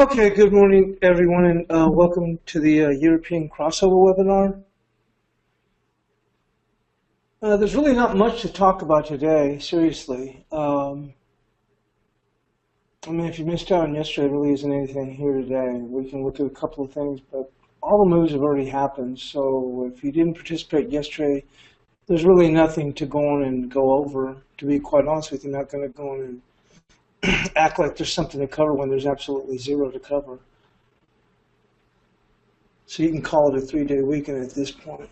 Okay, good morning, everyone, and welcome to the European crossover webinar. There's really not much to talk about today, seriously. I mean, if you missed out on yesterday, there really isn't anything here today. We can look at a couple of things, but all the moves have already happened. So if you didn't participate yesterday, there's really nothing to go on and go over. To be quite honest with you, I'm not going to go on and act like there's something to cover when there's absolutely zero to cover. So you can call it a 3-day weekend at this point.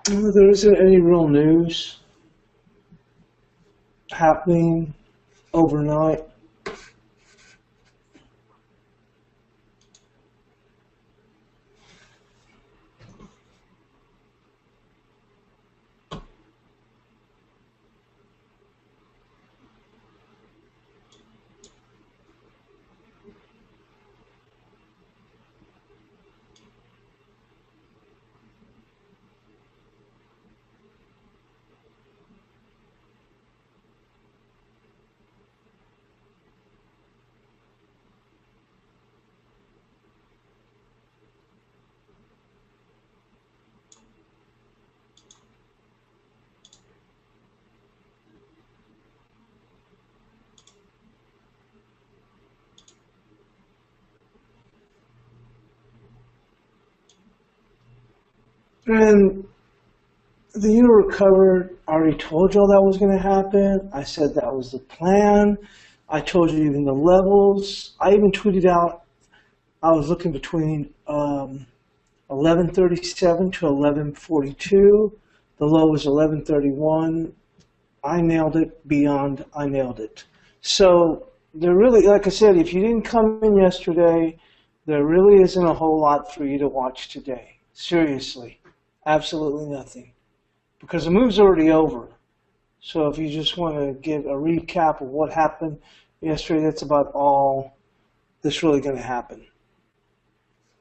There isn't any real news happening overnight. And the euro recovered. I already told y'all that was going to happen. I said that was the plan. I told you even the levels. I even tweeted out I was looking between 1137 to 1142. The low was 1131. I nailed it beyond I nailed it. So there really, like I said, if you didn't come in yesterday, there really isn't a whole lot for you to watch today. Seriously, absolutely nothing. Because the move's already over. So if you just want to get a recap of what happened yesterday, that's about all that's really going to happen.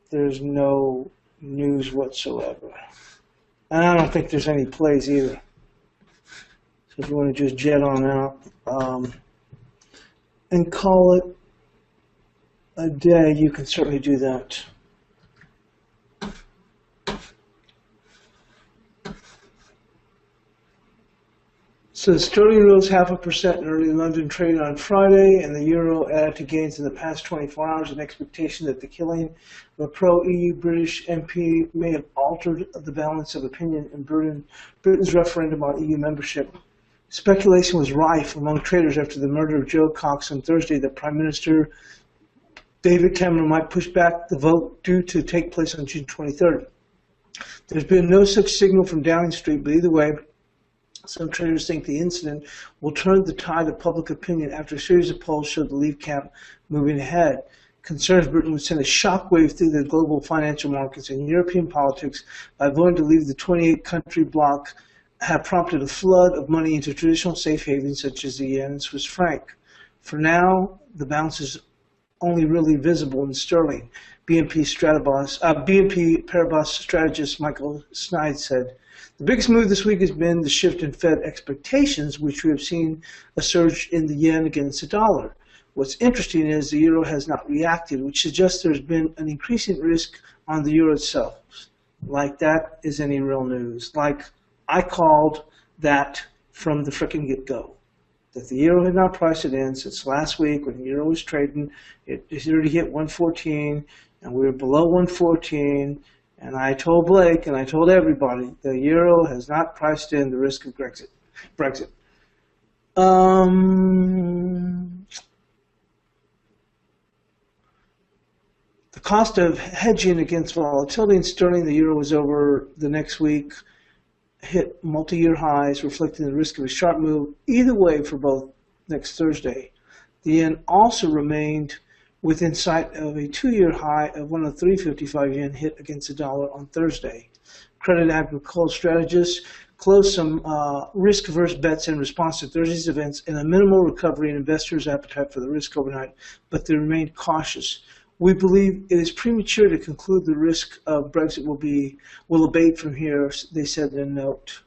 There's no news whatsoever. And I don't think there's any plays either. So if you want to just jet on out and call it a day, you can certainly do that. So the sterling rose 0.5% in early London trade on Friday, and the euro added to gains in the past 24 hours in expectation that the killing of a pro-EU British MP may have altered the balance of opinion in Britain's referendum on EU membership. Speculation was rife among traders after the murder of Joe Cox on Thursday that Prime Minister David Cameron might push back the vote due to take place on June 23rd. There's been no such signal from Downing Street, but either way, some traders think the incident will turn the tide of public opinion after a series of polls showed the Leave camp moving ahead. Concerns Britain would send a shockwave through the global financial markets and European politics by voting to leave the 28-country bloc have prompted a flood of money into traditional safe havens such as the yen and Swiss franc. For now, the bounce is only really visible in sterling. BNP Paribas strategist Michael Snyde said, "The biggest move this week has been the shift in Fed expectations, which we have seen a surge in the yen against the dollar. What's interesting is the euro has not reacted, which suggests there's been an increasing risk on the euro itself. Like that is any real news. Like I called that from the frickin' get-go. That the euro had not priced it in since last week when the euro was trading. It already hit 114, and we were below 114. And I told Blake and I told everybody the euro has not priced in the risk of Brexit. The cost of hedging against volatility in sterling, the euro was over the next week hit multi-year highs, reflecting the risk of a sharp move either way for both next Thursday. The yen also remained within sight of a 2-year high of 103.55 yen hit against the dollar on Thursday. Credit agricultural strategists closed some risk-averse bets in response to Thursday's events and a minimal recovery in investors' appetite for the risk overnight, but they remained cautious. We believe it is premature to conclude the risk of Brexit will abate from here, they said in a note.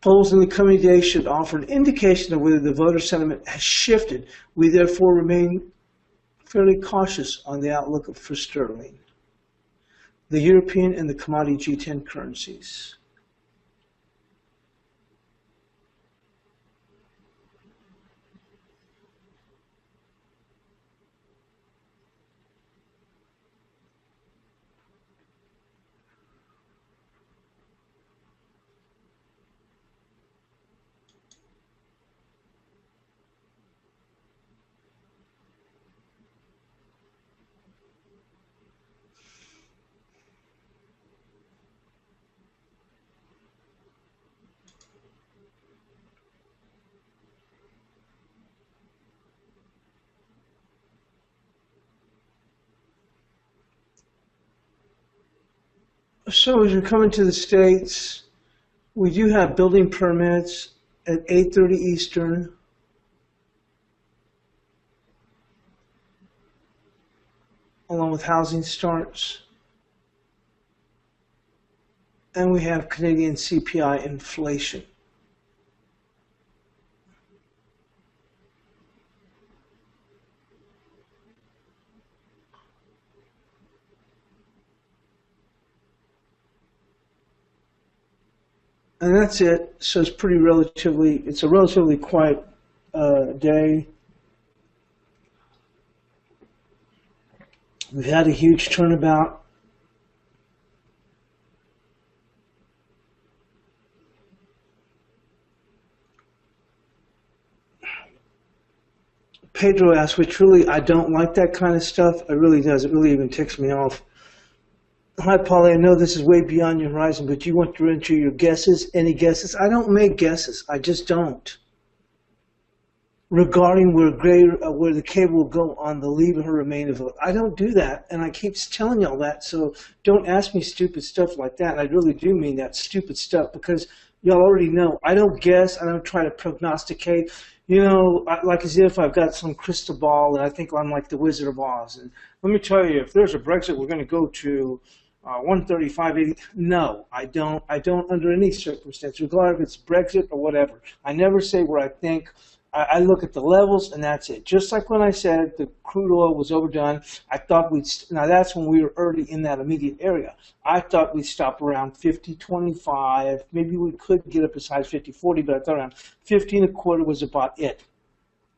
Polls in the coming days should offer an indication of whether the voter sentiment has shifted. We therefore remain fairly cautious on the outlook for sterling, the European and the commodity G10 currencies. So as you're coming to the States, we do have building permits at 8:30 Eastern. Along with housing starts. And we have Canadian CPI inflation. And that's it. So it's it's a relatively quiet day. We've had a huge turnabout. Pedro asked, which really, I don't like that kind of stuff. It really does. It really even ticks me off. Hi, Polly. I know this is way beyond your horizon, but you want to enter your guesses? Any guesses? I don't make guesses. I just don't. Regarding where the cable will go on the leave her remainder vote. I don't do that, and I keep telling y'all that, so don't ask me stupid stuff like that. And I really do mean that stupid stuff, because y'all already know. I don't guess. I don't try to prognosticate. You know, like as if I've got some crystal ball, and I think I'm like the Wizard of Oz. And let me tell you, if there's a Brexit, we're going to go to 135.80. No, I don't. I don't under any circumstance, regardless if it's Brexit or whatever. I never say where I think. I look at the levels, and that's it. Just like when I said the crude oil was overdone, I thought now that's when we were already in that immediate area. I thought we'd stop around 50.25. Maybe we could get up as high as 50.40, but I thought around 50.25 was about it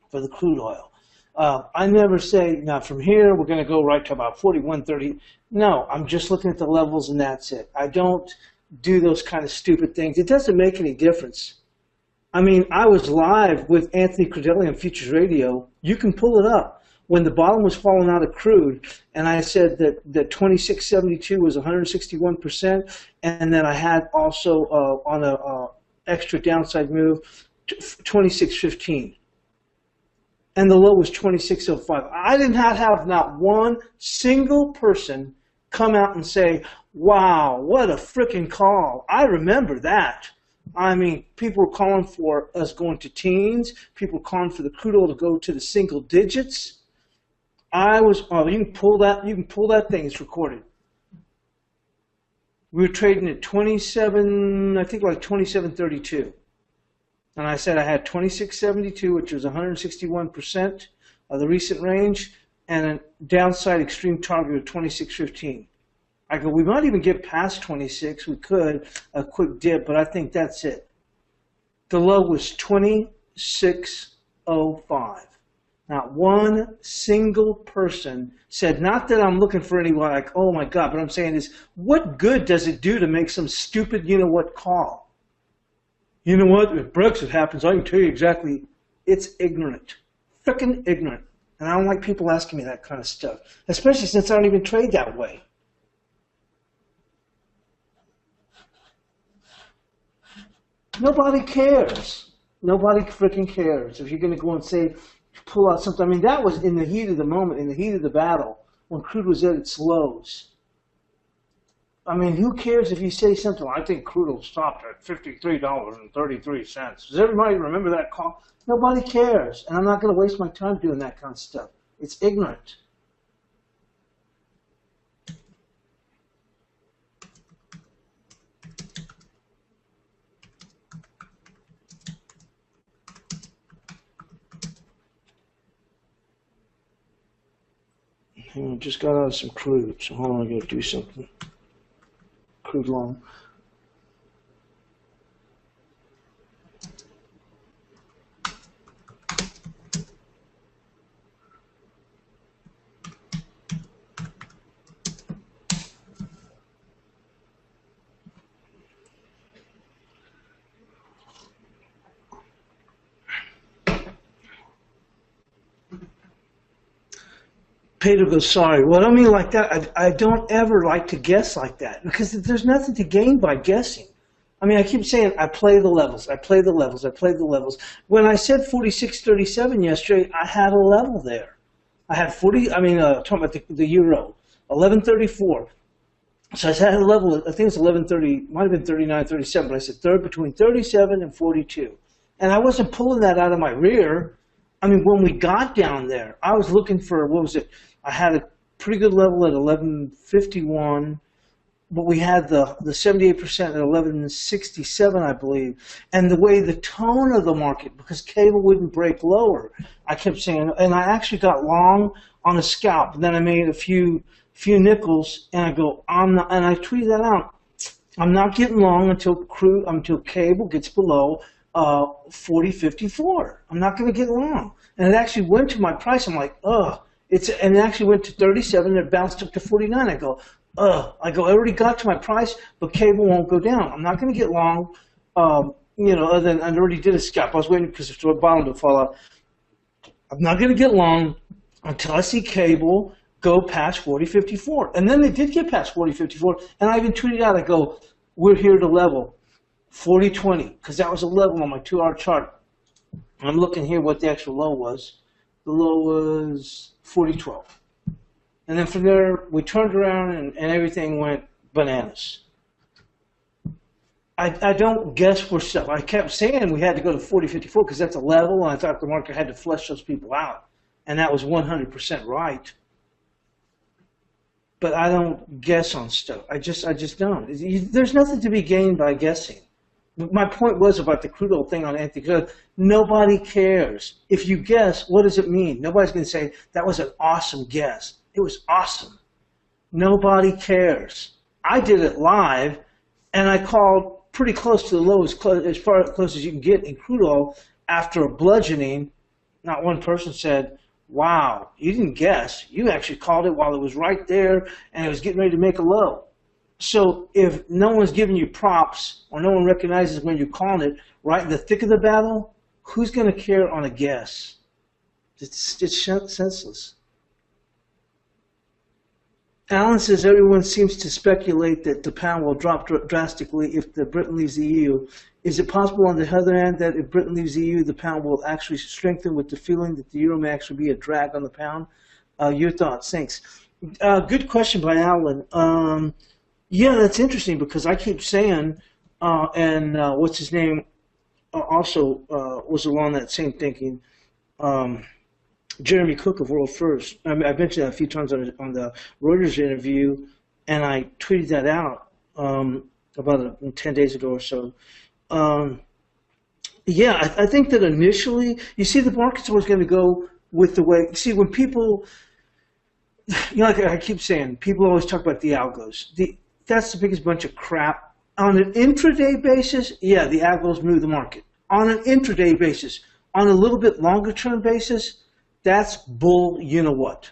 for the crude oil. I never say, now from here, we're going to go right to about 41.30. No, I'm just looking at the levels, and that's it. I don't do those kind of stupid things. It doesn't make any difference. I mean, I was live with Anthony Crudele on Futures Radio. You can pull it up. When the bottom was falling out of crude, and I said that 26.72 was 161%, and then I had also on a extra downside move, 26.15. And the low was 26.05. I did not have not one single person come out and say, wow, what a freaking call. I remember that. I mean, people were calling for us going to teens. People were calling for the crude oil to go to the single digits. You can pull that thing, it's recorded. We were trading at 27, I think like 27.32. And I said I had 26.72, which was 161% of the recent range, and a downside extreme target of 26.15. I go, we might even get past 26. We could, a quick dip, but I think that's it. The low was 26.05. Not one single person said, not that I'm looking for anyone like, oh my God, but I'm saying is, what good does it do to make some stupid, you know what, call? You know what, if Brexit happens, I can tell you exactly, it's ignorant. Frickin' ignorant. And I don't like people asking me that kind of stuff, especially since I don't even trade that way. Nobody cares. Nobody freaking cares. If you're going to go and say, pull out something. I mean, that was in the heat of the moment, in the heat of the battle, when crude was at its lows. I mean, who cares if you say something? I think crude will stop at $53.33. Does everybody remember that call? Nobody cares. And I'm not going to waste my time doing that kind of stuff. It's ignorant. Just got out of some crude, so hold on, I gotta do something. Crude long. Pedro goes, sorry. Well, I don't mean like that. I don't ever like to guess like that because there's nothing to gain by guessing. I mean, I keep saying I play the levels, I play the levels, I play the levels. When I said 46.37 yesterday, I had a level there. I had talking about the euro, 11.34. So I had a level, I think it's 11.30, might have been 39.37, but I said third between 37 and 42. And I wasn't pulling that out of my rear. I mean, when we got down there, I was looking for, what was it? I had a pretty good level at 11.51, but we had the 78% at 11.67, I believe. And the way the tone of the market, because cable wouldn't break lower, I kept saying, and I actually got long on a scalp. And then I made a few nickels, and I go, I'm not, and I tweeted that out. I'm not getting long until cable gets below 40.54. I'm not going to get long. And it actually went to my price. I'm like, ugh. And it actually went to 37, and it bounced up to 49. I go, ugh. I already got to my price, but cable won't go down. I'm not going to get long, other than I already did a scalp. I was waiting for the bottom to fall out. I'm not going to get long until I see cable go past 40.54. And then they did get past 40.54, and I even tweeted out, I go, we're here to level 40.20, because that was a level on my 2-hour chart. I'm looking here what the actual low was. The low was 40.12. And then from there, we turned around and everything went bananas. I don't guess for stuff. I kept saying we had to go to 40.54 because that's a level, and I thought the market had to flush those people out. And that was 100% right. But I don't guess on stuff. I just don't. There's nothing to be gained by guessing. My point was about the crude oil thing on anti-crude. Nobody cares. If you guess, what does it mean? Nobody's going to say, that was an awesome guess. It was awesome. Nobody cares. I did it live, and I called pretty close to the low, as close as you can get in crude oil after a bludgeoning. Not one person said, wow, you didn't guess. You actually called it while it was right there, and it was getting ready to make a low. So if no one's giving you props or no one recognizes when you're calling it right in the thick of the battle, who's going to care on a guess? It's senseless. Alan says everyone seems to speculate that the pound will drop drastically if Britain leaves the EU. Is it possible on the other hand that if Britain leaves the EU, the pound will actually strengthen with the feeling that the euro may actually be a drag on the pound? Your thoughts? Thanks. Good question by Alan. Yeah, that's interesting because I keep saying, what's his name also was along that same thinking. Jeremy Cook of World First. I mentioned that a few times on the Reuters interview, and I tweeted that out about 10 days ago or so. Yeah, I think that initially, you see, the market's always going to go with the way. See, when people, like I keep saying, people always talk about the algos. That's the biggest bunch of crap. On an intraday basis, yeah, the algos move the market. On an intraday basis, on a little bit longer term basis, that's bull, you know what.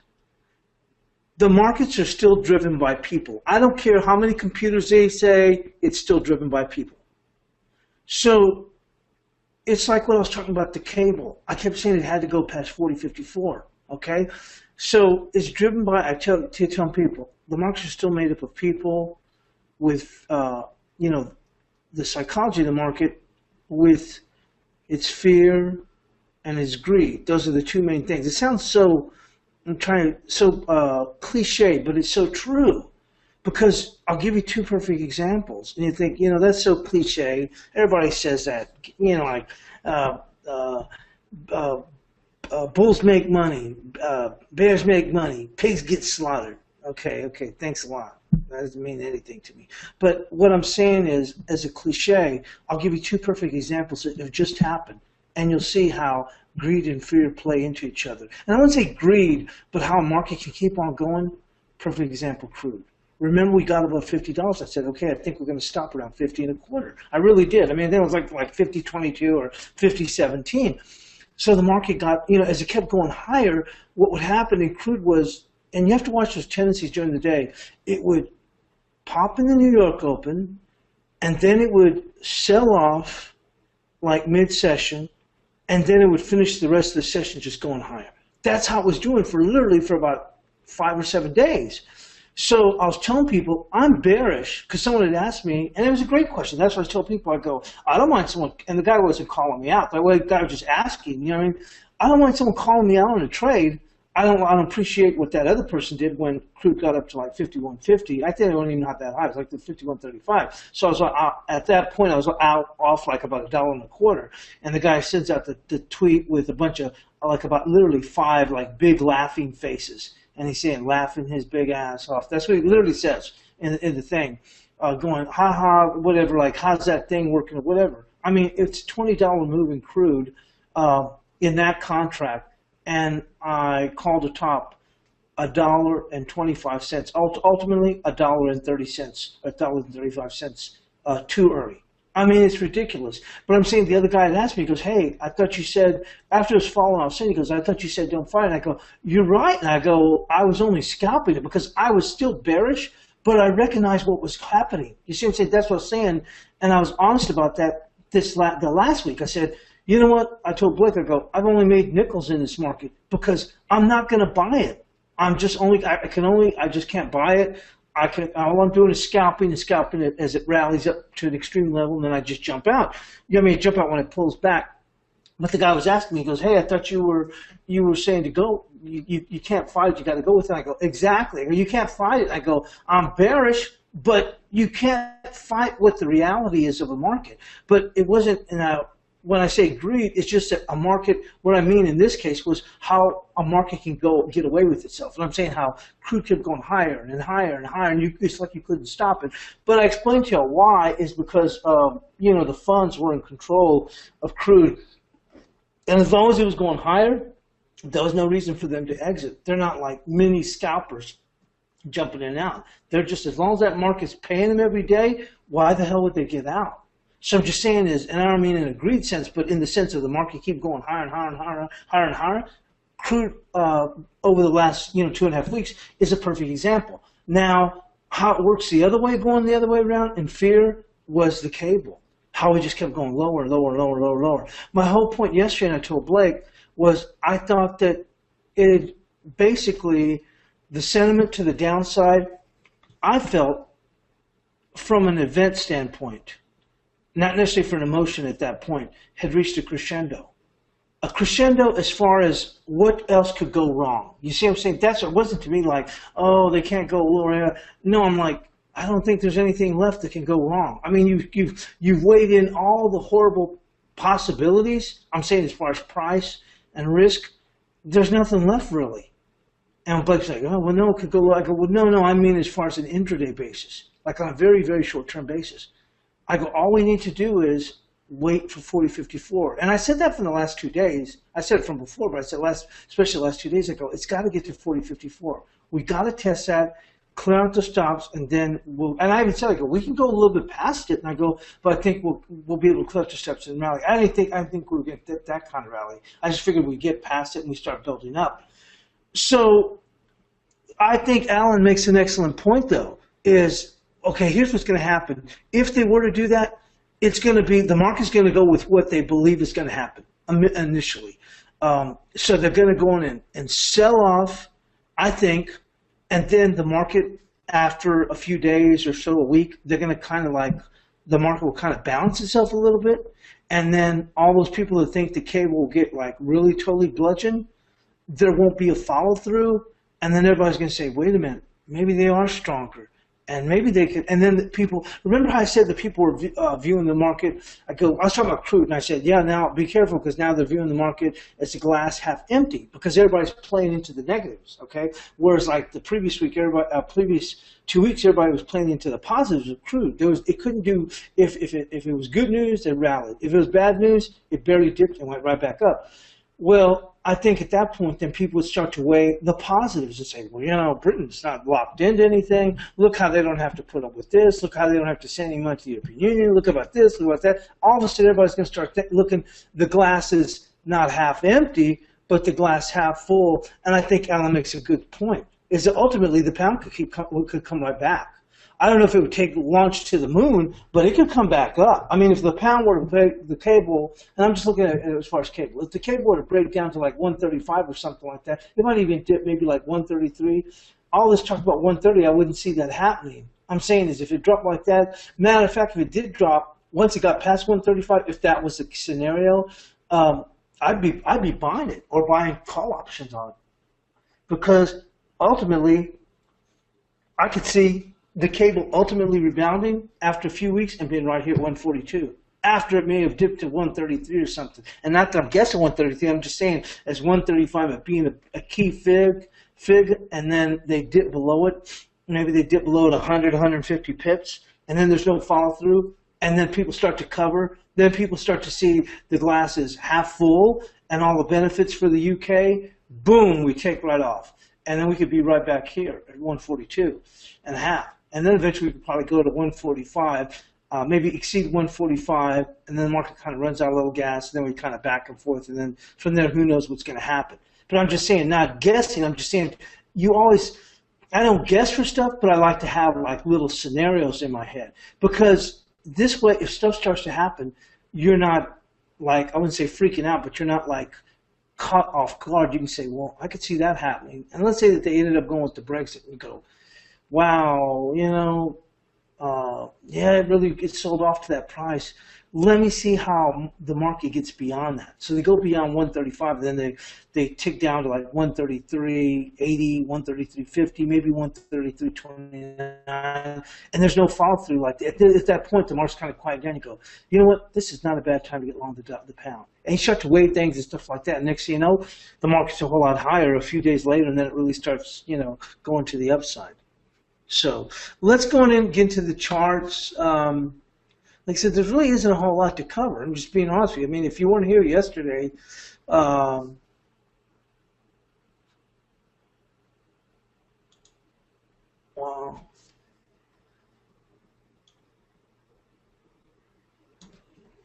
The markets are still driven by people. I don't care how many computers they say, it's still driven by people. So it's like when I was talking about the cable. I kept saying it had to go past 40.54, okay? So it's driven by, I tell people, the markets are still made up of people with, the psychology of the market with its fear and its greed. Those are the two main things. It sounds so cliche, but it's so true. Because I'll give you two perfect examples, and you think, that's so cliche. Everybody says that, like uh, uh, uh, bulls make money, bears make money, pigs get slaughtered. Okay, thanks a lot. That doesn't mean anything to me. But what I'm saying is, as a cliche, I'll give you two perfect examples that have just happened, and you'll see how greed and fear play into each other. And I wouldn't say greed, but how a market can keep on going. Perfect example, crude. Remember, we got above $50. I said, okay, I think we're going to stop around 50 and a quarter. I really did. I mean, then it was like 50.22 or 50.17. So the market got, as it kept going higher, what would happen in crude was, and you have to watch those tendencies during the day, it would pop in the New York Open, and then it would sell off like mid-session, and then it would finish the rest of the session just going higher. That's how it was doing literally for about 5 or 7 days. So I was telling people, I'm bearish, because someone had asked me, and it was a great question. That's what I told people. I go, I don't mind someone, and the guy wasn't calling me out. The guy was just asking, you know what I mean? I don't mind someone calling me out on a trade. I don't appreciate what that other person did when crude got up to like 51.50. I think it wasn't even not that high. It was like the 51.35. So I was at that point, I was off like about $1.25. And the guy sends out the tweet with a bunch of about literally 5 like big laughing faces. And he's saying, laughing his big ass off. That's what he literally says in the thing. Going, ha ha, whatever, like, how's that thing working or whatever. I mean, it's $20 move in crude in that contract. And I called a top $1.25. Ultimately, $1.30, $1.35 too early. I mean, it's ridiculous. But I'm saying the other guy had asked me, he goes, hey, I thought you said, after it was falling off, he goes, I thought you said don't fight. And I go, you're right. And I go, I was only scalping it because I was still bearish, but I recognized what was happening. You see what I'm saying? That's what I'm saying. And I was honest about that the last week. I said, you know what? I told Blake, I go, I've only made nickels in this market because I'm not going to buy it. I just can't buy it. All I'm doing is scalping it as it rallies up to an extreme level, and then I just jump out. Jump out when it pulls back. But the guy was asking me, he goes, hey, I thought you were saying to go, you can't fight it, you got to go with it. I go, exactly. Or you can't fight it. I go, I'm bearish, but you can't fight what the reality is of a market. But it wasn't, when I say greed, it's just that a market, what I mean in this case was how a market can get away with itself. And I'm saying how crude kept going higher and higher and higher, and it's like you couldn't stop it. But I explained to you why is because, the funds were in control of crude. And as long as it was going higher, there was no reason for them to exit. They're not like mini scalpers jumping in and out. They're just, as long as that market's paying them every day, why the hell would they get out? So I'm just saying is, and I don't mean in a greed sense, but in the sense of the market keep going higher and higher and higher, higher and higher. Crude over the last 2.5 weeks is a perfect example. Now, how it works the other way, going the other way around in fear was the cable. How we just kept going lower, lower, lower, lower, lower. My whole point yesterday, and I told Blake, was I thought that it basically, the sentiment to the downside, I felt from an event standpoint, not necessarily for an emotion at that point, had reached a crescendo. A crescendo as far as what else could go wrong. You see what I'm saying? That's what it wasn't to me like, oh, they can't go lower. No, I'm like, I don't think there's anything left that can go wrong. I mean, you've weighed in all the horrible possibilities. I'm saying as far as price and risk, there's nothing left really. And Blake's like, oh, well, no, it could go low. I go, well, no, I mean as far as an intraday basis, like on a very, very short-term basis. I go, all we need to do is wait for 40.54. And I said that from the last 2 days. I said it from before, but I said especially the last 2 days ago, it's got to get to 40.54. We got to test that, clear out the stops, and then and I even said, I go, we can go a little bit past it. And I go, but I think we'll be able to clear out the steps and rally. I think we'll get that kind of rally. I just figured we'd get past it and we start building up. So I think Alan makes an excellent point, though, is, okay, here's what's going to happen. If they were to do that, it's going to be, the market's going to go with what they believe is going to happen initially. So they're going to go in and sell off, I think, and then the market, after a few days or so, a week, they're going to kind of like, the market will kind of balance itself a little bit. and then all those people that think the cable will get like really totally bludgeoned, there won't be a follow through, and then everybody's going to say, wait a minute, maybe they are stronger. And maybe they could, and then the people, remember how I said the people were viewing the market? I was talking about crude, and I said, yeah, now be careful, because now they're viewing the market as a glass half empty, because everybody's playing into the negatives, okay? Whereas like the previous week, previous 2 weeks, everybody was playing into the positives of crude. It couldn't do, if it was good news, it rallied. If it was bad news, it barely dipped and went right back up. Well, I think at that point, then people would start to weigh the positives and say, well, you know, Britain's not locked into anything. Look how they don't have to put up with this. Look how they don't have to send any money to the European Union. Look about this, look about that. All of a sudden, everybody's going to start looking, the glass is not half empty, but the glass half full. And I think Alan makes a good point, is that ultimately the pound could come right back. I don't know if it would take launch to the moon, but it could come back up. I mean, if the pound were to break the cable, and I'm just looking at it as far as cable, if the cable were to break down to like 135 or something like that, it might even dip maybe like 133. All this talk about 130, I wouldn't see that happening. I'm saying is if it dropped like that, matter of fact, if it did drop, once it got past 135, if that was the scenario, I'd be buying it or buying call options on it. Because ultimately, I could see the cable ultimately rebounding after a few weeks and being right here at 142. After it may have dipped to 133 or something. And not that I'm guessing 133, I'm just saying as 135 at being a key fig, and then they dip below it. Maybe they dip below it 100, 150 pips, and then there's no follow through, and then people start to cover. Then people start to see the glass is half full and all the benefits for the UK. Boom, we take right off. And then we could be right back here at 142 and a half. And then eventually we could probably go to 145, maybe exceed 145, and then the market kind of runs out a little gas, and then we kind of back and forth, and then from there, who knows what's going to happen. But I'm just saying, not guessing, I'm just saying, I don't guess for stuff, but I like to have like little scenarios in my head. Because this way, if stuff starts to happen, you're not like, I wouldn't say freaking out, but you're not like caught off guard. You can say, well, I could see that happening. And let's say that they ended up going with the Brexit, and you go, wow, you know, yeah, it sold off to that price. Let me see how the market gets beyond that. So they go beyond 135, and then they tick down to like 133.80, 133.50, maybe 133.29, and there's no follow through. Like at that point, the market's kind of quiet down. You go, you know what? This is not a bad time to get long the pound. And you start to weigh things and stuff like that. And next thing you know, the market's a whole lot higher a few days later, and then it really starts, you know, going to the upside. So let's go in and get into the charts. Like I said, there really isn't a whole lot to cover. I'm just being honest with you. I mean, if you weren't here yesterday, wow.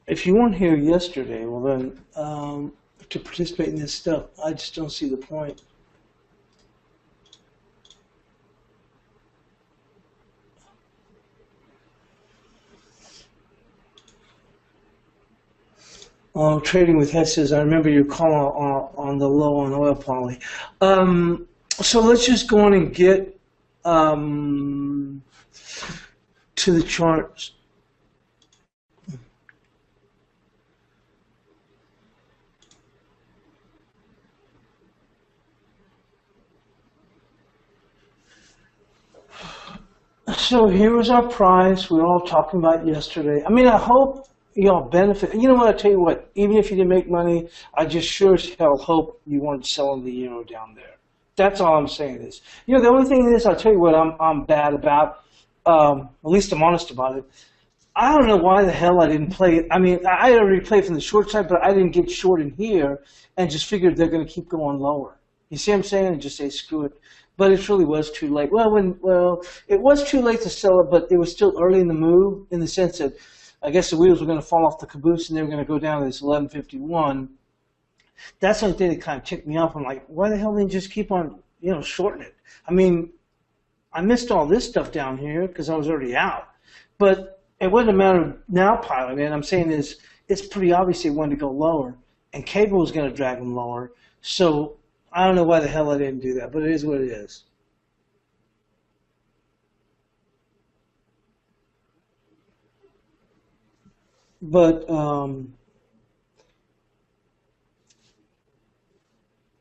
If you weren't here yesterday, well then, to participate in this stuff, I just don't see the point. Trading with Head says, I remember your call on the low on oil poly. So let's just go on and get to the charts. So here was our price we were all talking about yesterday. I mean, I hope y'all benefit. You know what? I tell you what. Even if you didn't make money, I just sure as hell hope you weren't selling the euro down there. That's all I'm saying is. You know, the only thing is, I'll tell you what I'm bad about. At least I'm honest about it. I don't know why the hell I didn't play it. I mean, I already played from the short side, but I didn't get short in here and just figured they're going to keep going lower. You see what I'm saying? And just say screw it. But it really was too late. Well, it was too late to sell it, but it was still early in the move in the sense that I guess the wheels were going to fall off the caboose and they were going to go down to this 1151. That's the only thing that kind of ticked me off. I'm like, why the hell didn't you just keep on, you know, shorting it? I mean, I missed all this stuff down here because I was already out. But it wasn't a matter of now piling in. I'm saying is it's pretty obvious they wanted to go lower, and cable was going to drag them lower. So I don't know why the hell I didn't do that, but it is what it is. But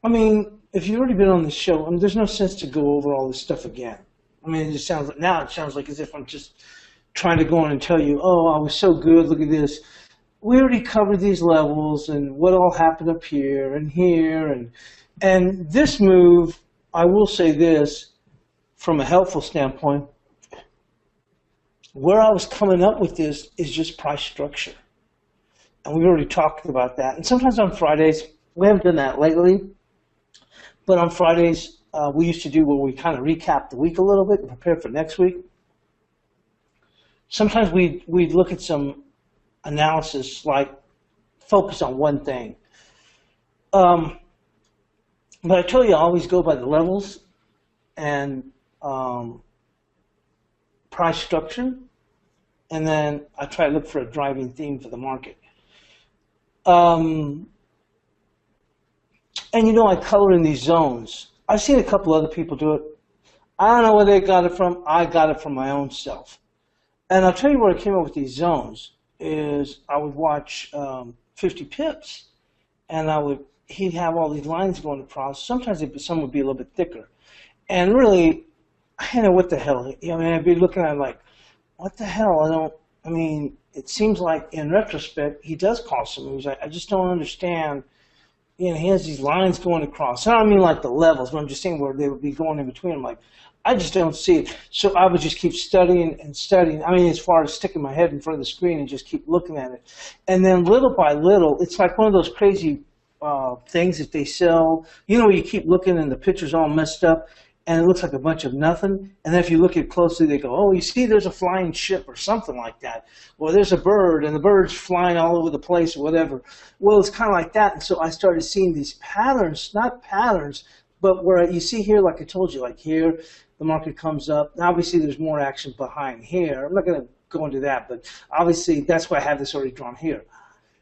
I mean, if you've already been on the show, I mean, there's no sense to go over all this stuff again. I mean, it just sounds like now it sounds like as if I'm just trying to go on and tell you, oh, I was so good. Look at this. We already covered these levels and what all happened up here and this move. I will say this from a helpful standpoint. Where I was coming up with this is just price structure, and we already talked about that. And sometimes on Fridays, we haven't done that lately. But on Fridays, we used to do where we kind of recap the week a little bit and prepare for next week. Sometimes we'd look at some analysis, like focus on one thing. But I told you I always go by the levels and price structure, and then I try to look for a driving theme for the market. And you know, I color in these zones. I've seen a couple other people do it. I don't know where they got it from. I got it from my own self. And I'll tell you where I came up with these zones is I would watch 50 pips, and he'd have all these lines going across. Sometimes some would be a little bit thicker. And really, I don't know what the hell. I mean, I'd be looking at it like, what the hell? It seems like in retrospect, he does call some moves. I just don't understand. You know, he has these lines going across. I don't mean like the levels, but I'm just saying where they would be going in between. I'm like, I just don't see it. So I would just keep studying and studying. I mean, as far as sticking my head in front of the screen and just keep looking at it. And then little by little, it's like one of those crazy things that they sell. You know, you keep looking and the picture's all messed up and it looks like a bunch of nothing. And then if you look at it closely, they go, oh, you see there's a flying ship or something like that. Or there's a bird and the bird's flying all over the place or whatever. Well, it's kind of like that. And so I started seeing these patterns, not patterns, but where you see here, like I told you, like here, the market comes up. Now, obviously, there's more action behind here. I'm not going to go into that, but obviously, that's why I have this already drawn here.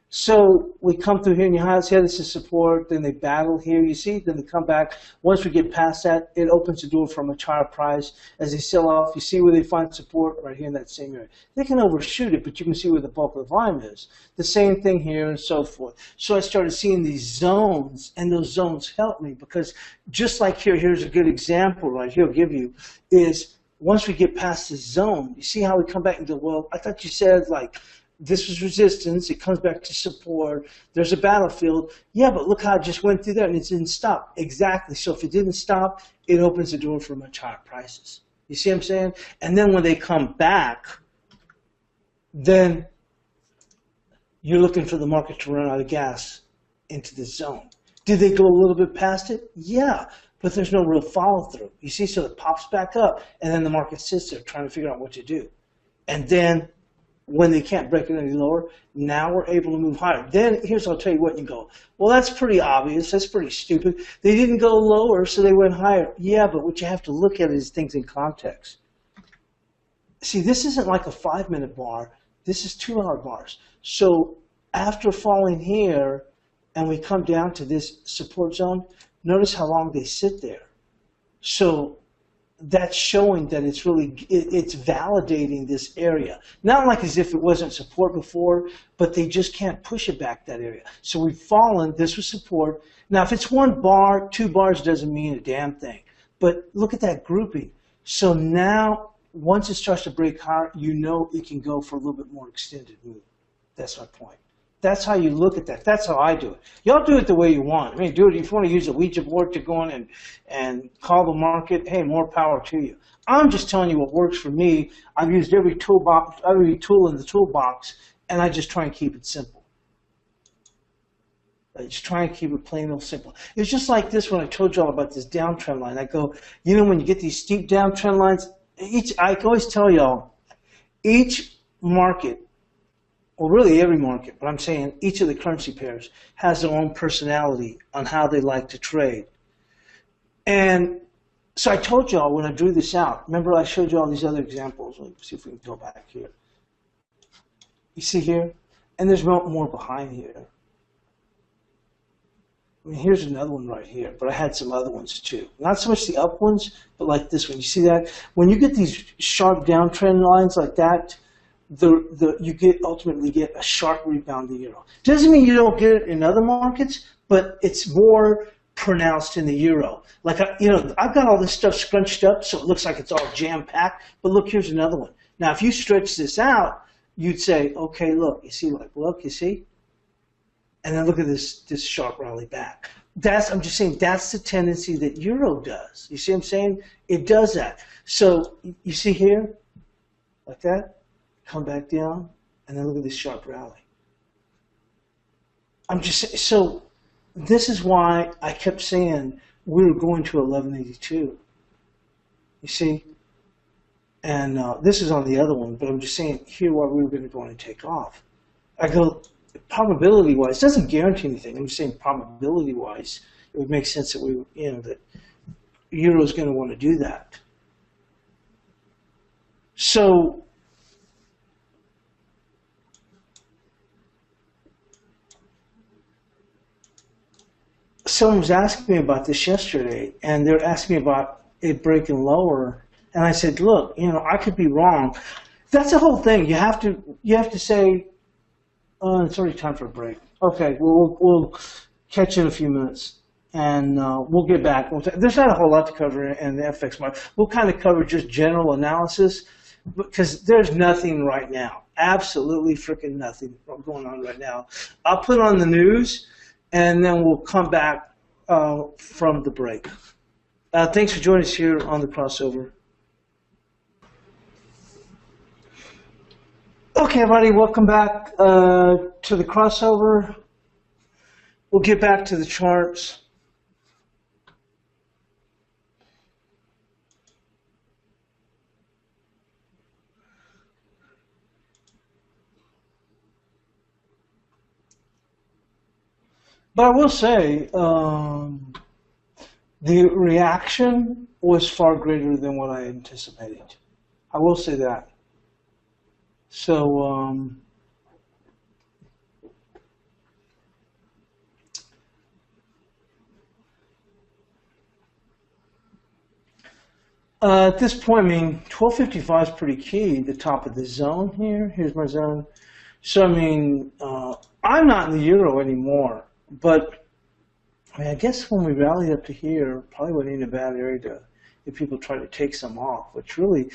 So we come through here, and you see how this is support. Then they battle here, you see. Then they come back. Once we get past that, it opens the door for a much higher price. As they sell off, you see where they find support right here in that same area. They can overshoot it, but you can see where the bulk of the volume is. The same thing here and so forth. So I started seeing these zones, and those zones helped me because just like here, here's a good example right here I'll give you, is once we get past this zone, you see how we come back and go, well, I thought you said like, this was resistance, it comes back to support, there's a battlefield. Yeah, but look how it just went through there and it didn't stop. Exactly. So if it didn't stop, it opens the door for much higher prices. You see what I'm saying? And then when they come back, then you're looking for the market to run out of gas into this zone. Did they go a little bit past it? Yeah, but there's no real follow through. You see, so it pops back up and then the market sits there trying to figure out what to do. And then when they can't break it any lower, now we're able to move higher. Then here's, I'll tell you what, you go, well, that's pretty obvious. That's pretty stupid. They didn't go lower, so they went higher. Yeah, but what you have to look at is things in context. See, this isn't like a 5-minute bar. This is 2-hour bars. So after falling here and we come down to this support zone, notice how long they sit there. So that's showing that it's really, it's validating this area. Not like as if it wasn't support before, but they just can't push it back that area. So we've fallen, this was support. Now if it's 1 bar, 2 bars doesn't mean a damn thing. But look at that grouping. So now, once it starts to break higher, you know it can go for a little bit more extended move. That's my point. That's how you look at that. That's how I do it. Y'all do it the way you want. I mean, do it if you want to use a Ouija board to go in and call the market. Hey, more power to you. I'm just telling you what works for me. I've used every tool in the toolbox, and I just try and keep it simple. I just try and keep it plain and simple. It's just like this when I told y'all about this downtrend line. I go, you know, when you get these steep downtrend lines, I always tell y'all, each market, well, really every market, but I'm saying each of the currency pairs has their own personality on how they like to trade. And so I told y'all when I drew this out, remember I showed you all these other examples. Let's see if we can go back here. You see here? And there's more behind here. I mean, here's another one right here, but I had some other ones too. Not so much the up ones, but like this one. You see that? When you get these sharp downtrend lines like that, you ultimately get a sharp rebound to euro. Doesn't mean you don't get it in other markets, but it's more pronounced in the euro. Like, I've got all this stuff scrunched up so it looks like it's all jam-packed, but look, here's another one. Now, if you stretch this out, you'd say, okay, look, you see, you see? And then look at this sharp rally back. I'm just saying, that's the tendency that euro does. You see what I'm saying? It does that. So you see here, like that, come back down, and then look at this sharp rally. I'm just saying, so this is why I kept saying we were going to 1182. You see? And this is on the other one, but I'm just saying here why we were going to go and take off. I go, probability-wise, doesn't guarantee anything. I'm just saying probability-wise, it would make sense that that euro is going to want to do that. So someone was asking me about this yesterday, and they're asking me about it breaking lower, and I said, look, I could be wrong. That's the whole thing. You have to say, it's already time for a break. Okay, we'll catch you in a few minutes, and we'll get back. There's not a whole lot to cover in the FX market. We'll kind of cover just general analysis, because there's nothing right now. Absolutely freaking nothing going on right now. I'll put on the news, and then we'll come back from the break. Thanks for joining us here on the crossover. Okay, everybody, welcome back to the crossover. We'll get back to the charts. But I will say, the reaction was far greater than what I anticipated. I will say that. So, at this point, 1255 is pretty key, the top of the zone here. Here's my zone. So, I'm not in the euro anymore, but I guess when we rallied up to here, probably wasn't in a bad area if people try to take some off, which really,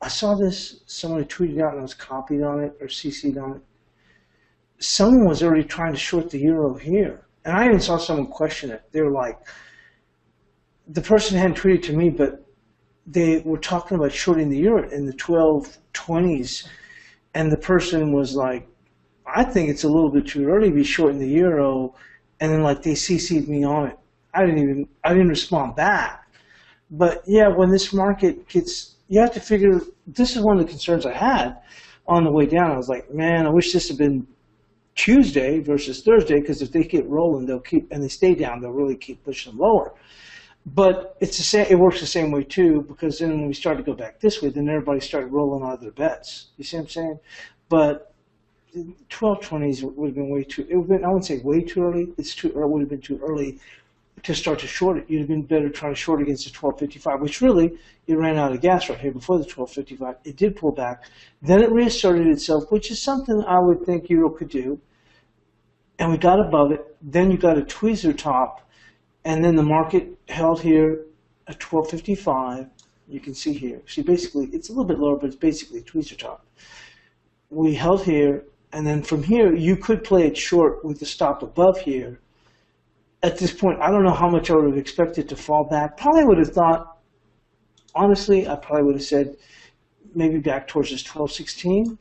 I saw this, someone tweeted out and I was copied on it or CC'd on it. Someone was already trying to short the euro here. And I even saw someone question it. They were like, the person hadn't tweeted to me, but they were talking about shorting the euro in the 1220s. And the person was like, I think it's a little bit too early to be shorting the euro. And then they CC'd me on it. I didn't respond back. But yeah, when this market gets, you have to figure, this is one of the concerns I had on the way down. I was like, man, I wish this had been Tuesday versus Thursday, because if they get rolling, and they stay down, they'll really keep pushing them lower. But it's the same, it works the same way too, because then when we started to go back this way, then everybody started rolling out of their bets. You see what I'm saying? But 1220s would have been way too, I wouldn't say way too early, it would have been too early to start to short it. You'd have been better trying to short against the 1255, which really, it ran out of gas right here before the 1255. It did pull back. Then it reasserted itself, which is something I would think euro could do. And we got above it. Then you got a tweezer top. And then the market held here at 1255. You can see here. See, basically, it's a little bit lower, but it's basically a tweezer top. We held here. And then from here, you could play it short with the stop above here. At this point, I don't know how much I would have expected to fall back. Probably would have thought, honestly, I probably would have said maybe back towards this 1216.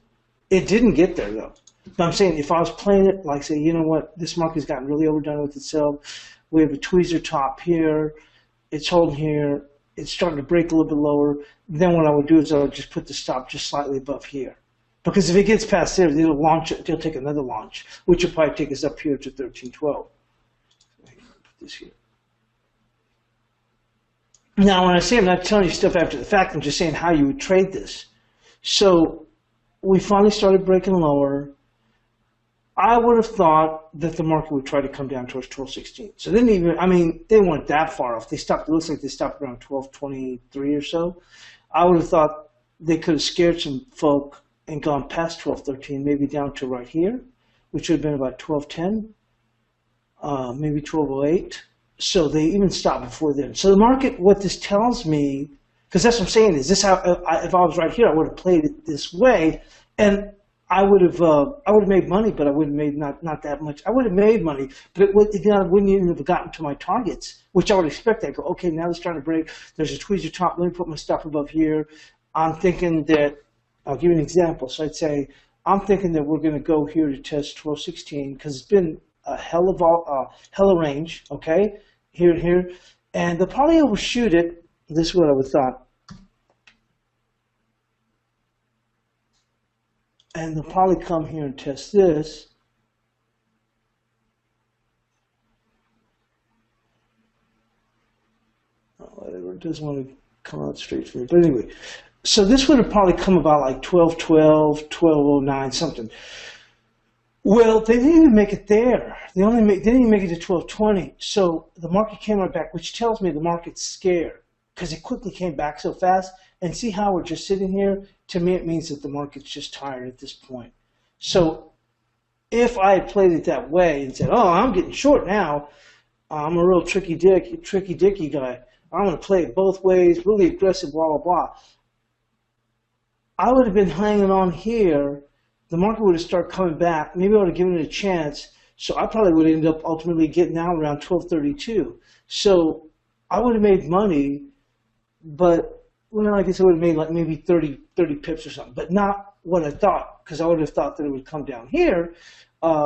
It didn't get there, though. But I'm saying if I was playing it, like say, you know what, this market's gotten really overdone with itself. We have a tweezer top here. It's holding here. It's starting to break a little bit lower. Then what I would do is I would just put the stop just slightly above here. Because if it gets past there, they'll launch it. They'll take another launch, which will probably take us up here to 1312. This here. Now, when I say I'm not telling you stuff after the fact, I'm just saying how you would trade this. So we finally started breaking lower. I would have thought that the market would try to come down towards 1216. So they didn't even, they weren't that far off. They stopped, it looks like they stopped around 1223 or so. I would have thought they could have scared some folk and gone past 1213, maybe down to right here, which would have been about 1210. maybe 1208. So they even stopped before then. So the market, what this tells me, because that's what I'm saying, is this how, if I was right here, I would have played it this way, and I would have made money, but I would have made not that much. I would have made money, but I wouldn't even have gotten to my targets, which I would expect. I go, okay, now it's starting to break. There's a tweezer top. Let me put my stuff above here. I'm thinking that, I'll give you an example. So I'd say, I'm thinking that we're going to go here to test 1216 because it's been a hell of range, okay? Here and here. And they'll probably overshoot it. This is what I would thought. And they'll probably come here and test this. Whatever, it doesn't want to come out straight for me. But anyway, so this would have probably come about like 1212, 1209, something. Well, they didn't even make it there. They didn't even make it to 1220. So the market came right back, which tells me the market's scared because it quickly came back so fast. And see how we're just sitting here? To me, it means that the market's just tired at this point. So if I had played it that way and said, oh, I'm getting short now, I'm a real tricky dicky guy. I'm going to play it both ways, really aggressive, blah, blah, blah. I would have been hanging on here. The market would have started coming back. Maybe I would have given it a chance. So I probably would have ended up ultimately getting out around 1232. So I would have made money, but well, I guess I would have made like maybe 30 pips or something, but not what I thought, because I would have thought that it would come down here,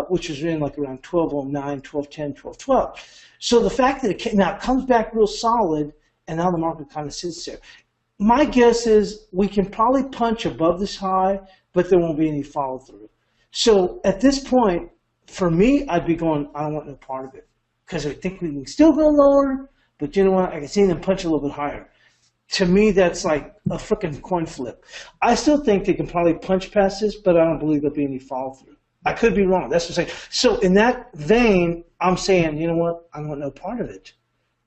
which was in like around 1209, 1210, 1212. So the fact that it comes back real solid, and now the market kind of sits there. My guess is we can probably punch above this high, but there won't be any follow through. So at this point, for me, I'd be going, I don't want no part of it, because I think we can still go lower, but you know what? I can see them punch a little bit higher. To me, that's like a freaking coin flip. I still think they can probably punch past this, but I don't believe there'll be any follow through. I could be wrong. That's what I'm saying. So in that vein, I'm saying, you know what? I want no part of it.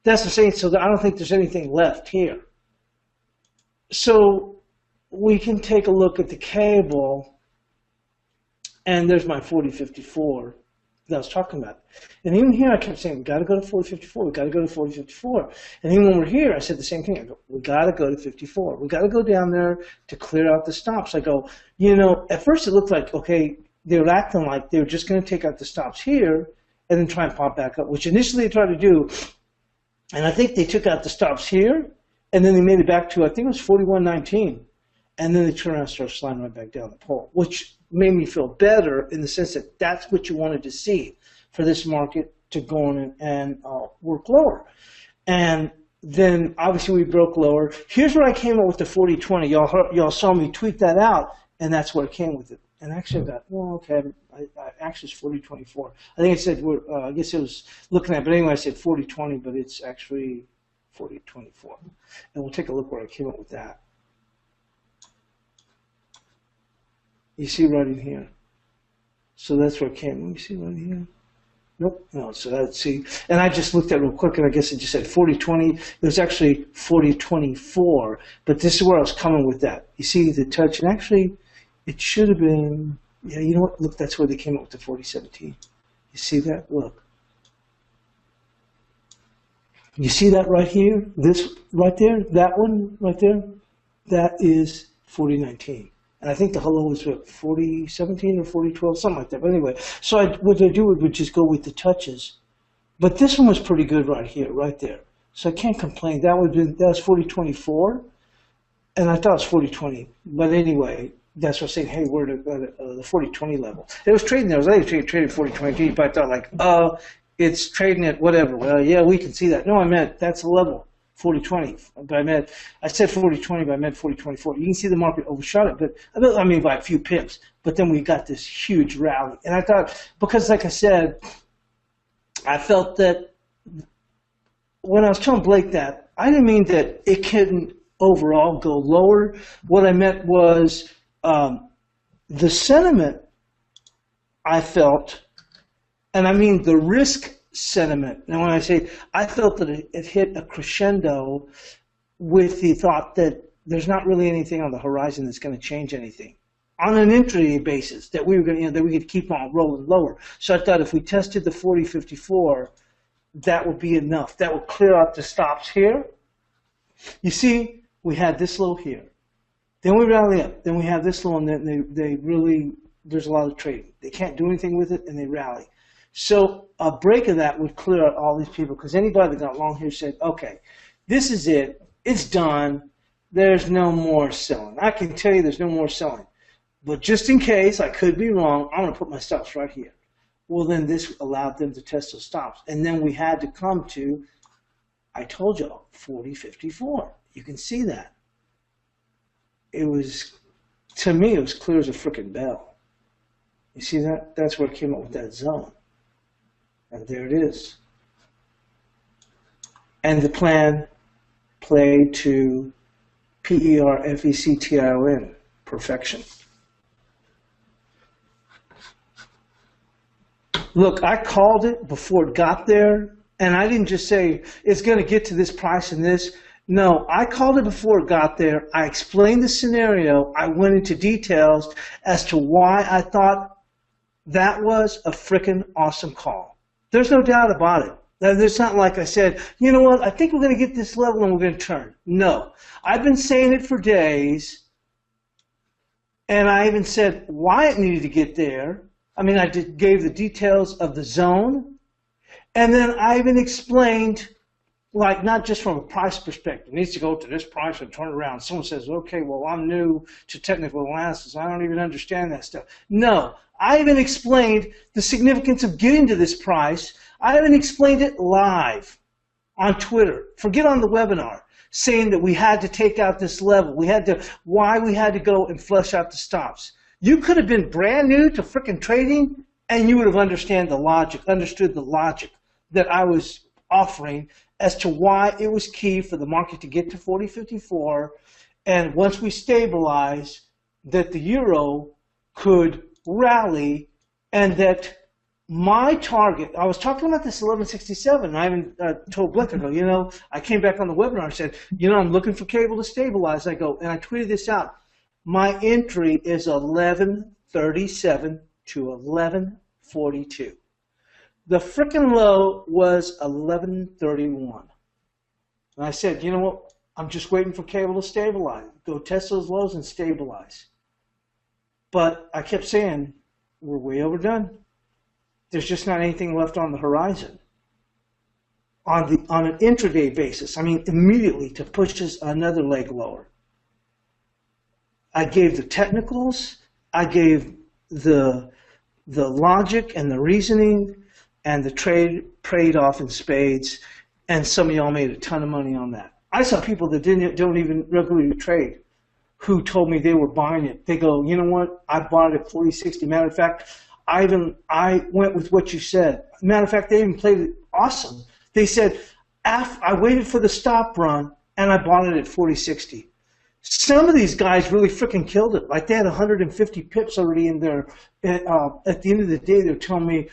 That's what I'm saying. So I don't think there's anything left here. So we can take a look at the cable, and there's my 4054 that I was talking about. And even here I kept saying, we got to go to 4054, we got to go to 4054. And even when we're here, I said the same thing. I go, we got to go to 54. We got to go down there to clear out the stops. I go, you know, at first it looked like, okay, they were acting like they were just going to take out the stops here and then try and pop back up, which initially they tried to do. And I think they took out the stops here, and then they made it back to, I think it was 41.19. And then they turned around and started sliding right back down the pole, which made me feel better in the sense that that's what you wanted to see for this market to go in and work lower. And then obviously we broke lower. Here's where I came up with the 4020. Y'all saw me tweet that out, and that's where it came with it. And actually I got, well, okay, actually it's 4024. I think it said, I guess it was looking at, but anyway, I said 4020, but it's actually 4024. And we'll take a look where I came up with that. You see right in here. So that's where it came. Let me see right here. Nope. No, so let's see. And I just looked at it real quick, and I guess it just said 4020. It was actually 4024. But this is where I was coming with that. You see the touch, and actually it should have been, yeah, you know what? Look, that's where they came up with the 4017. You see that? Look. You see that right here? This right there? That one right there? That is 4019. And I think the hello was what, 4017 or 4012, something like that. But anyway, so what I do would just go with the touches. But this one was pretty good right here, right there. So I can't complain. That was 4024, and I thought it was 4020. But anyway, that's what I'm saying. Hey, we're at the 4020 level. It was trading there. I was actually trading 4020, but I thought like, it's trading at whatever. Well, yeah, we can see that. No, I meant that's the level. 4020, but I said 4020, but I meant 4024. You can see the market overshot it, but I mean by a few pips. But then we got this huge rally, and I thought, because like I said, I felt that when I was telling Blake that, I didn't mean that it couldn't overall go lower. What I meant was the sentiment I felt, and I mean the risk sentiment. Now, when I say I felt that it hit a crescendo with the thought that there's not really anything on the horizon that's going to change anything. on an intraday basis that we were going to, that we could keep on rolling lower. So I thought if we tested the 40.54, that would be enough. That would clear out the stops here. You see, we had this low here. Then we rally up. Then we have this low, and then they really, there's a lot of trading. They can't do anything with it, and they rally. So a break of that would clear out all these people, because anybody that got long here said, okay, this is it. It's done. There's no more selling. I can tell you there's no more selling. But just in case, I could be wrong, I'm going to put my stops right here. Well, then this allowed them to test those stops. And then we had to come to, I told you, 40.54. You can see that. It was, to me, it was clear as a frickin' bell. You see that? That's where it came up with that zone. And there it is. And the plan played to PERFECTION, perfection. Look, I called it before it got there, and I didn't just say it's going to get to this price and this. No, I called it before it got there. I explained the scenario. I went into details as to why I thought that was a frickin' awesome call. There's no doubt about it. It's not like I said, you know what, I think we're going to get this level and we're going to turn. No, I've been saying it for days, and I even said why it needed to get there. I mean, I gave the details of the zone, and then I even explained, like, not just from a price perspective. It needs to go to this price and turn around. Someone says, okay, well, I'm new to technical analysis. I don't even understand that stuff. No, I even explained the significance of getting to this price. I even explained it live on Twitter. Forget on the webinar, saying that we had to take out this level. Why we had to go and flush out the stops. You could have been brand new to frickin' trading, and you would have understood the logic that I was offering as to why it was key for the market to get to 40.54, and once we stabilize, that the euro could rally, and that my target, I was talking about this 1167, and I even told Blick, I go, you know, I came back on the webinar and said, you know, I'm looking for cable to stabilize. I go, and I tweeted this out. My entry is 1137 to 1142. The frickin' low was 1131. And I said, you know what? I'm just waiting for cable to stabilize. Go test those lows and stabilize. But I kept saying, we're way overdone. There's just not anything left on the horizon. On an intraday basis, I mean, immediately to push us another leg lower. I gave the technicals, I gave the logic and the reasoning, and the trade paid off in spades, and some of y'all made a ton of money on that. I saw people that don't even regularly trade who told me they were buying it. They go, you know what, I bought it at 40.60. Matter of fact, I went with what you said. Matter of fact, they even played it awesome. They said, I waited for the stop run, and I bought it at 40.60. Some of these guys really freaking killed it. Like they had 150 pips already in there. At the end of the day, they're telling me,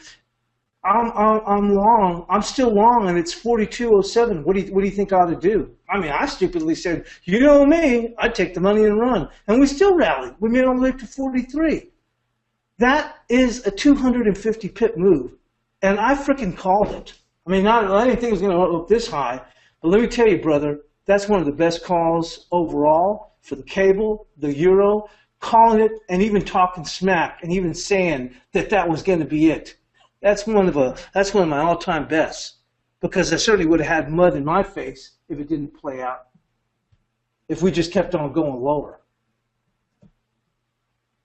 I'm long. I'm still long, and it's 42.07. What do you think I ought to do? I mean, I stupidly said, you know me, I'd take the money and run. And we still rallied. We made all the way up to 43. That is a 250 pip move, and I freaking called it. I mean, I didn't think it was going to go up this high, but let me tell you, brother, that's one of the best calls overall for the cable, the euro, calling it and even talking smack and even saying that that was going to be it. That's one of my all-time bests, because I certainly would have had mud in my face if it didn't play out. If we just kept on going lower.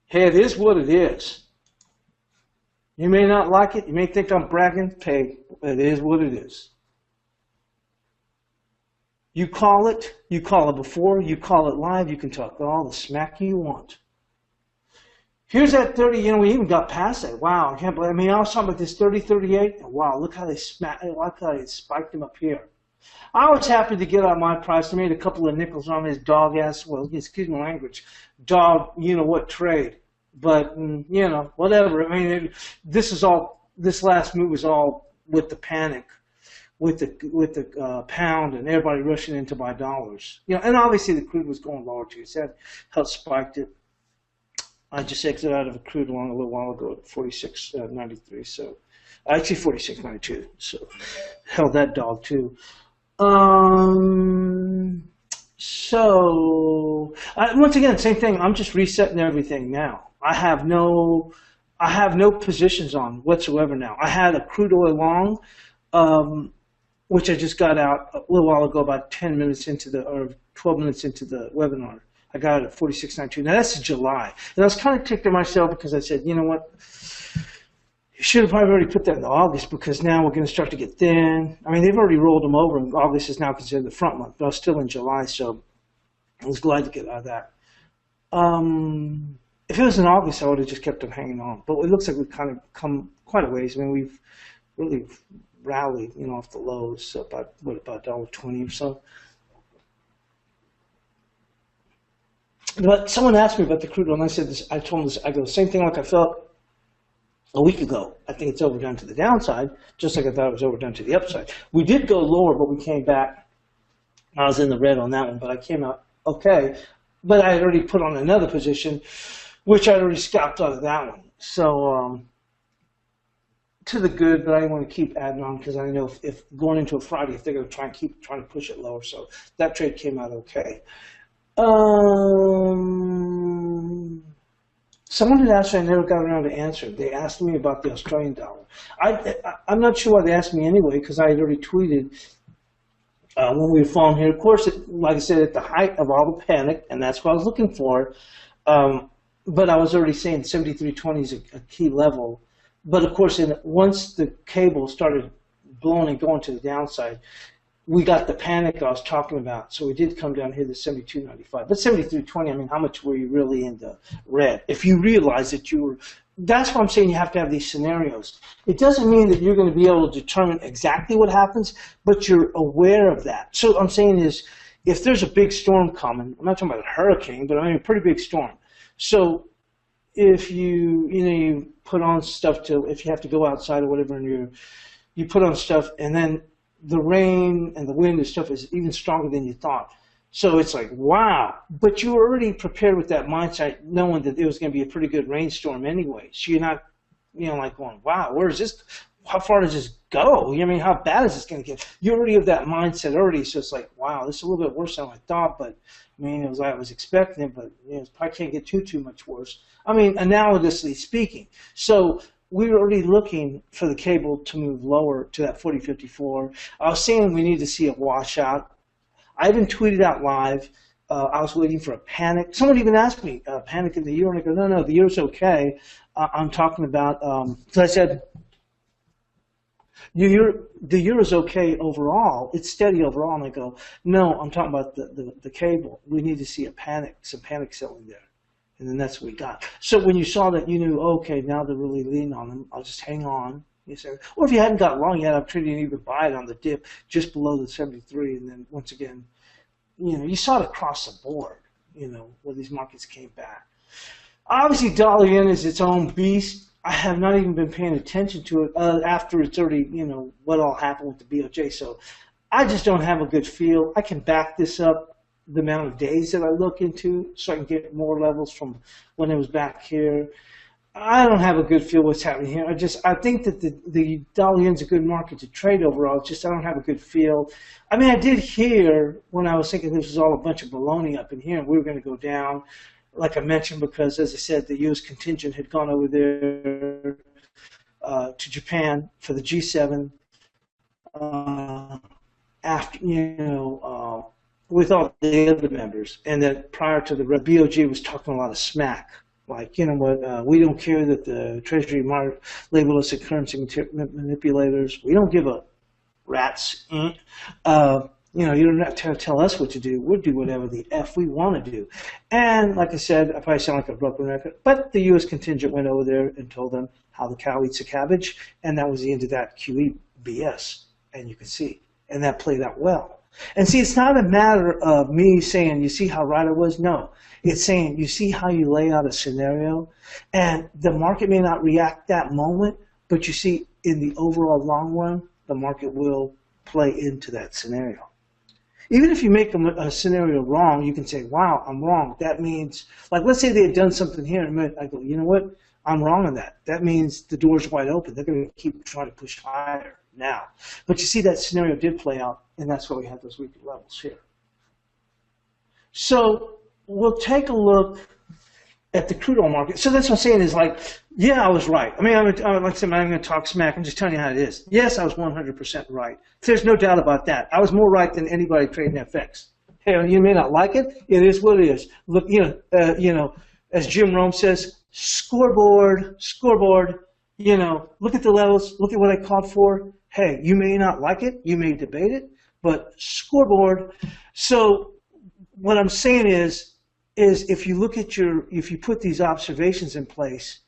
Hey, it is what it is. You may not like it. You may think I'm bragging. Hey, it is what it is. You call it before, you call it live, you can talk all the smack you want. Here's that 30, you know, we even got past that. Wow, I can't believe, I mean, I was talking about this 30.38. Wow, look how they spiked him up here. I was happy to get on my price. I made a couple of nickels on his dog ass, well, excuse my language, dog, you know what, trade. But, you know, whatever. I mean, this last move was all with the panic, with the pound and everybody rushing in to buy dollars. You know, and obviously the crude was going lower too. So that helped spiked it. I just exited out of a crude long a little while ago at 46.93. So actually 46.92. So held that dog too. Um, once again, same thing. I'm just resetting everything now. I have no positions on whatsoever now. I had a crude oil long, um, which I just got out a little while ago, about 10 minutes into or 12 minutes into the webinar. I got it at 46.92. Now that's July. And I was kind of ticked at myself because I said, you know what? You should have probably already put that in August because now we're going to start to get thin. I mean, they've already rolled them over, and August is now considered the front month, but I was still in July, so I was glad to get out of that. If it was in August, I would have just kept them hanging on. But it looks like we've kind of come quite a ways. I mean, we've really rallied, off the lows, so about $1.20 or so. But someone asked me about the crude oil, and I said this. I told them this. I go, same thing like I felt a week ago. I think it's overdone to the downside, just like I thought it was overdone to the upside. We did go lower, but we came back. I was in the red on that one, but I came out okay. But I had already put on another position, which I already scalped out of that one. So to the good, but I want to keep adding on because I know if going into a Friday, if they're going to try and keep trying to push it lower. So that trade came out okay. Someone had asked me, I never got around to answer. They asked me about the Australian dollar. I'm not sure why they asked me anyway, because I had already tweeted when we were falling here. Of course, like I said, at the height of all the panic, and that's what I was looking for. But I was already saying 73.20 is a key level. But of course, once the cable started blowing and going to the downside, we got the panic I was talking about. So we did come down here to 72.95. But 73.20, I mean, how much were you really in the red? If you realize that you were, that's why I'm saying you have to have these scenarios. It doesn't mean that you're going to be able to determine exactly what happens, but you're aware of that. So what I'm saying is, if there's a big storm coming, I'm not talking about a hurricane, but I mean a pretty big storm. So if you put on stuff if you have to go outside or whatever, and you put on stuff, and then the rain and the wind and stuff is even stronger than you thought. So it's like, wow. But you were already prepared with that mindset, knowing that it was going to be a pretty good rainstorm anyway. So you're not, like going, wow, where is this? How far does this go? I mean, how bad is this going to get? You already have that mindset already. So it's like, wow, this is a little bit worse than I thought. But I mean, it was I was expecting it, but it probably can't get too much worse. I mean, analogously speaking. So we were already looking for the cable to move lower to that 40.54. I was saying we need to see a washout. I even tweeted out live. I was waiting for a panic. Someone even asked me, panic in the euro, and I go, no, the euro's okay. I'm talking about, so I said, the euro's okay overall. It's steady overall. And I go, no, I'm talking about the cable. We need to see some panic selling there. And then that's what we got. So when you saw that, you knew, okay, now they're really leaning on them. I'll just hang on. You say, or if you hadn't got long yet, I'm treating you to even buy it on the dip just below the 73. And then once again, you saw it across the board, where these markets came back. Obviously, dollar yen is its own beast. I have not even been paying attention to it after it's already, what all happened with the BOJ. So I just don't have a good feel. I can back this up the amount of days that I look into so I can get more levels from when it was back here. I don't have a good feel what's happening here. I think that the dollar yen's a good market to trade overall. It's just I don't have a good feel. I mean, I did hear when I was thinking this was all a bunch of baloney up in here and we were going to go down, like I mentioned, because as I said, the U.S. contingent had gone over there to Japan for the G7 after, with all the other members, and that prior to the BOJ was talking a lot of smack, like, we don't care that the Treasury label us as currency manipulators. We don't give a rat's. You don't have to tell us what to do. We'll do whatever the F we want to do. And like I said, I probably sound like a broken record, but the U.S. contingent went over there and told them how the cow eats the cabbage, and that was the end of that QE BS, and you can see. And that played out well. And see, it's not a matter of me saying, you see how right I was? No. It's saying, you see how you lay out a scenario? And the market may not react that moment, but you see, in the overall long run, the market will play into that scenario. Even if you make a scenario wrong, you can say, wow, I'm wrong. That means, like, let's say they had done something here, and I go, you know what? I'm wrong on that. That means the door's wide open. They're going to keep trying to push higher now. But you see that scenario did play out, and that's why we had those weekly levels here. So we'll take a look at the crude oil market. So that's what I'm saying is like, yeah, I was right. I mean, like I said, I'm going to talk smack. I'm just telling you how it is. Yes, I was 100% right. There's no doubt about that. I was more right than anybody trading FX. Hey, you may not like it. It is what it is. Look, as Jim Rome says, scoreboard, look at the levels. Look at what I called for. Hey, you may not like it. You may debate it, but scoreboard. So what I'm saying is if you look at if you put these observations in place,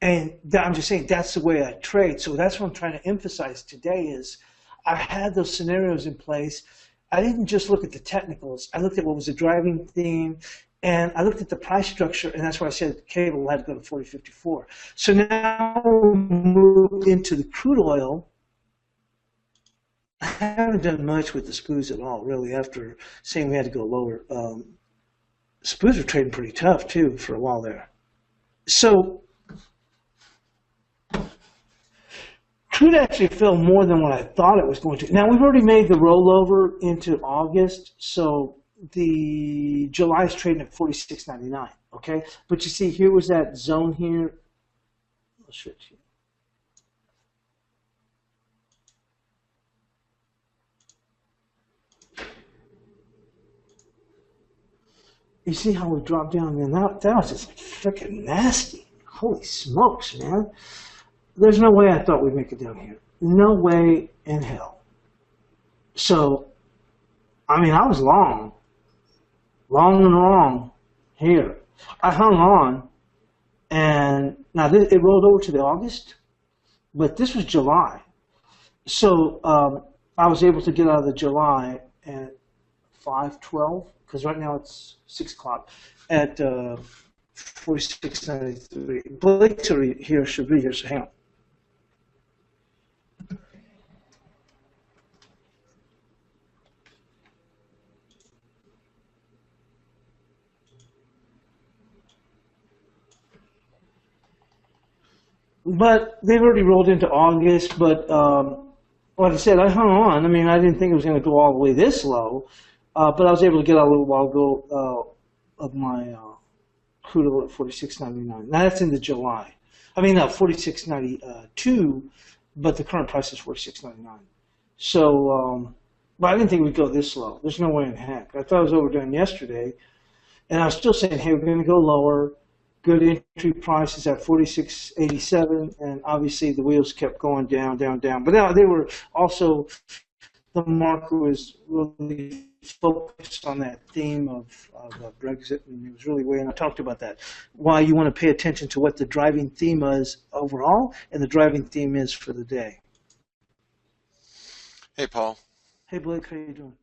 and I'm just saying that's the way I trade. So that's what I'm trying to emphasize today is I had those scenarios in place. I didn't just look at the technicals. I looked at what was the driving theme, and I looked at the price structure, and that's why I said cable had to go to 40.54. So now we move into the crude oil. I haven't done much with the SPOOs at all, really, after saying we had to go lower. SPOOs were trading pretty tough, too, for a while there. So crude actually fell more than what I thought it was going to. Now, we've already made the rollover into August, so the July is trading at 46.99, okay? But you see, here was that zone here. I'll show it to you. You see how we dropped down there? That was just freaking nasty. Holy smokes, man. There's no way I thought we'd make it down here. No way in hell. So, I mean, I was long and wrong here. I hung on, and now it rolled over to the August, but this was July. So I was able to get out of the July at 5:12, because right now it's 6 o'clock, at 46.93. Blake's here, should be here, so hang on. But they've already rolled into August, but like I said, I hung on. I mean, I didn't think it was going to go all the way this low, but I was able to get out a little while ago of my crude oil at 46.99. Now that's in the July. I mean, 46.92, but the current price is 46.99. So, but I didn't think we'd go this low. There's no way in heck. I thought it was overdone yesterday, and I was still saying, hey, we're going to go lower. Good entry prices at 46.87, and obviously the wheels kept going down, down, down. But now they were also, the market was really focused on that theme of Brexit, and it was really weighing. I talked about that. Why you want to pay attention to what the driving theme is overall, and the driving theme is for the day. Hey, Paul. Hey, Blake, how you doing?